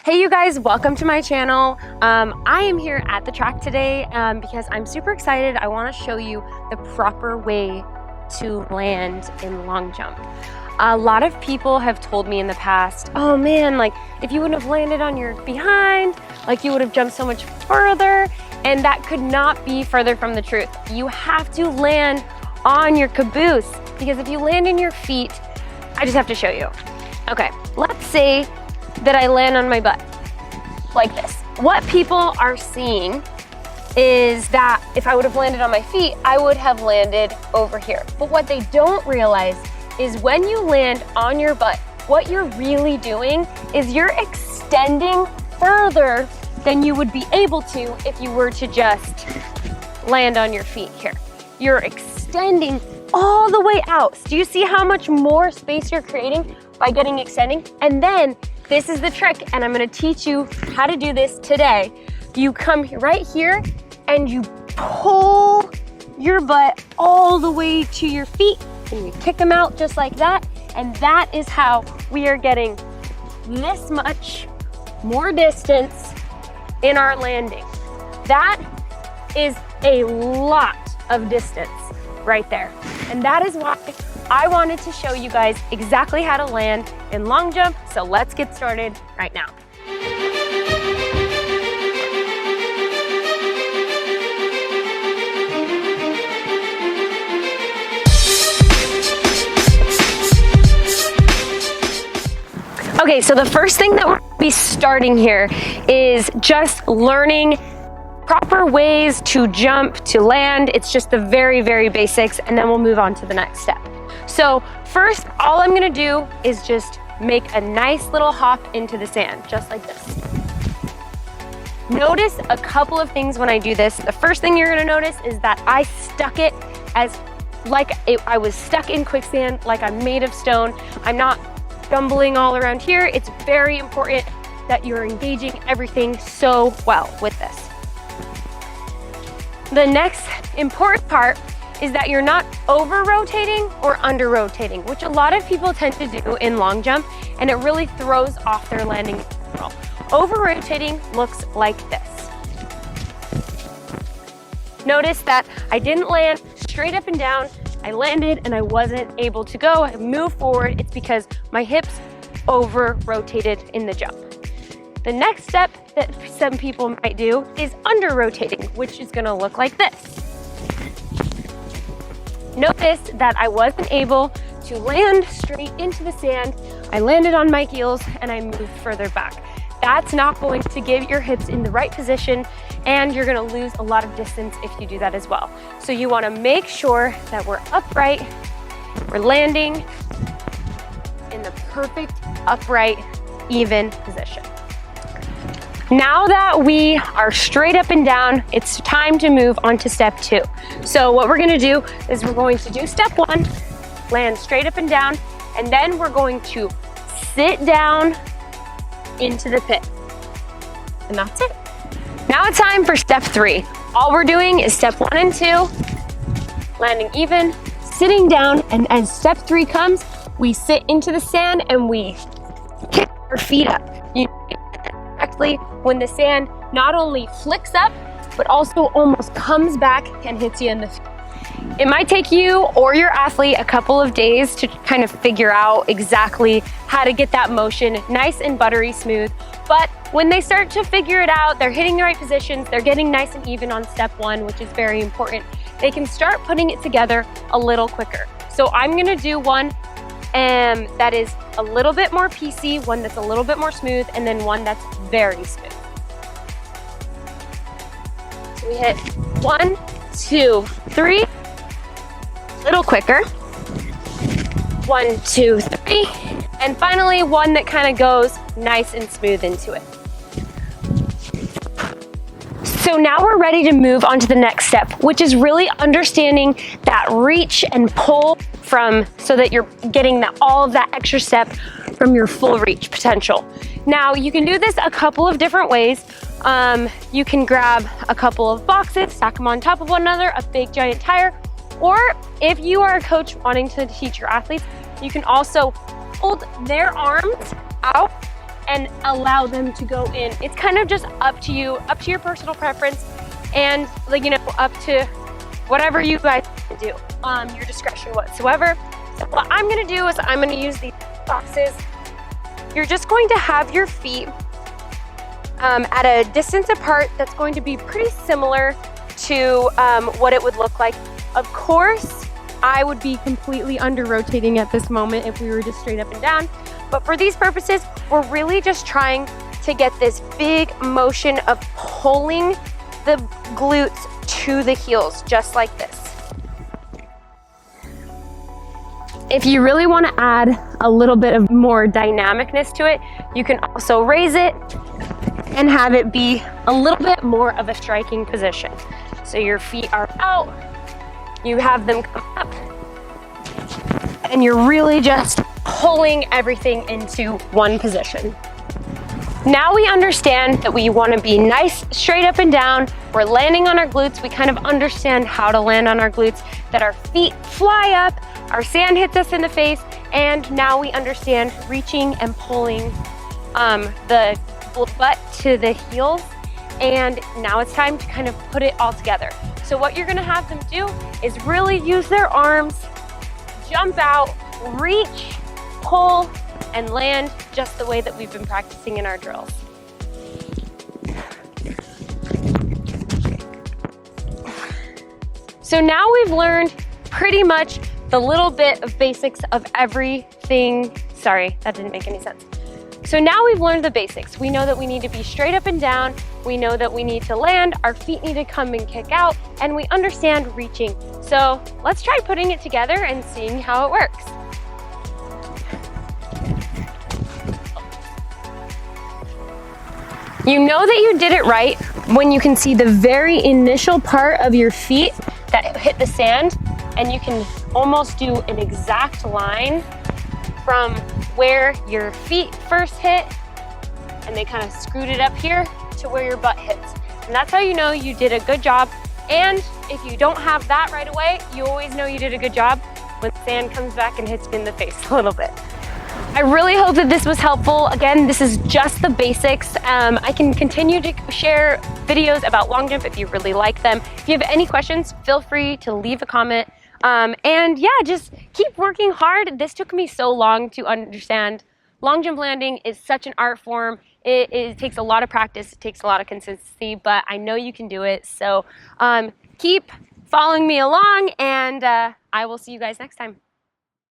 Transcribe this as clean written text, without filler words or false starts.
Hey you guys, welcome to my channel. I am here at the track today because I'm super excited. I want to show you the proper way to land in long jump. A lot of people have told me in the past, oh man, like if you wouldn't have landed on your behind, like you would have jumped so much further, and that could not be further from the truth. You have to land on your caboose, because if you land in your feet, I just have to show you. Okay, let's say that I land on my butt like this. What people are seeing is that if I would have landed on my feet, I would have landed over here. But what they don't realize is when you land on your butt, what you're really doing is you're extending further than you would be able to if you were to just land on your feet here. You're extending all the way out. So do you see how much more space you're creating by extending? And then this is the trick, and I'm gonna teach you how to do this today. You come right here and you pull your butt all the way to your feet and you kick them out just like that. And that is how we are getting this much more distance in our landing. That is a lot of distance right there. And that is why I wanted to show you guys exactly how to land in long jump. So let's get started right now. Okay, so the first thing that we're gonna be starting here is just learning proper ways to jump, to land. It's just the very, very basics, and then we'll move on to the next step. So first, all I'm gonna do is just make a nice little hop into the sand, just like this. Notice a couple of things when I do this. The first thing you're gonna notice is that I stuck it I was stuck in quicksand, like I'm made of stone. I'm not stumbling all around here. It's very important that you're engaging everything so well with this. The next important part is that you're not over rotating or under rotating, which a lot of people tend to do in long jump, and it really throws off their landing in general. Over rotating looks like this. Notice that I didn't land straight up and down. I landed and I wasn't able to go. I moved forward. It's because my hips over rotated in the jump. The next step that some people might do is under rotating, which is gonna look like this. Notice that I wasn't able to land straight into the sand. I landed on my heels and I moved further back. That's not going to give your hips in the right position, and you're gonna lose a lot of distance if you do that as well. So you wanna make sure that we're upright, we're landing in the perfect, upright, even position. Now that we are straight up and down, it's time to move on to step 2. So what we're gonna do is we're going to do step 1, land straight up and down, and then we're going to sit down into the pit. And that's it. Now it's time for step 3. All we're doing is step 1 and 2, landing even, sitting down, and as step 3 comes, we sit into the sand and we kick our feet up. Correctly when the sand not only flicks up, but also almost comes back and hits you in the feet. It might take you or your athlete a couple of days to kind of figure out exactly how to get that motion nice and buttery smooth. But when they start to figure it out, they're hitting the right positions, they're getting nice and even on step 1, which is very important. They can start putting it together a little quicker. So I'm gonna do one that is a little bit more piecey, one that's a little bit more smooth, and then one that's very smooth. So we hit 1, 2, 3, a little quicker. 1, 2, 3, and finally one that kind of goes nice and smooth into it. So now we're ready to move on to the next step, which is really understanding that reach and pull so that you're getting all of that extra step from your full reach potential. Now you can do this a couple of different ways. You can grab a couple of boxes, stack them on top of one another, a big giant tire, or if you are a coach wanting to teach your athletes, you can also hold their arms out and allow them to go in. It's kind of just up to you, up to your personal preference, and like, you know, up to whatever you guys do, your discretion whatsoever. So what I'm gonna do is I'm gonna use these boxes. You're just going to have your feet at a distance apart that's going to be pretty similar to what it would look like. Of course, I would be completely under rotating at this moment if we were just straight up and down. But for these purposes, we're really just trying to get this big motion of pulling the glutes to the heels, just like this. If you really want to add a little bit of more dynamicness to it, you can also raise it and have it be a little bit more of a striking position. So your feet are out, you have them come up, and you're really just pulling everything into one position. Now we understand that we want to be nice, straight up and down. We're landing on our glutes. We kind of understand how to land on our glutes, that our feet fly up, our sand hits us in the face, and now we understand reaching and pulling the butt to the heels. And now it's time to kind of put it all together. So what you're gonna have them do is really use their arms, jump out, reach, pull, and land just the way that we've been practicing in our drills. So now we've learned pretty much the little bit of basics of everything. Sorry, that didn't make any sense. So now we've learned the basics. We know that we need to be straight up and down. We know that we need to land, our feet need to come and kick out, and we understand reaching. So let's try putting it together and seeing how it works. You know that you did it right when you can see the very initial part of your feet that hit the sand, and you can almost do an exact line from where your feet first hit, and they kind of screwed it up here to where your butt hits. And that's how you know you did a good job. And if you don't have that right away, you always know you did a good job when sand comes back and hits you in the face a little bit. I really hope that this was helpful. Again, this is just the basics. I can continue to share videos about long jump if you really like them. If you have any questions, feel free to leave a comment. And yeah, just keep working hard. This took me so long to understand. Long jump landing is such an art form. It takes a lot of practice, it takes a lot of consistency, but I know you can do it. So keep following me along, and I will see you guys next time.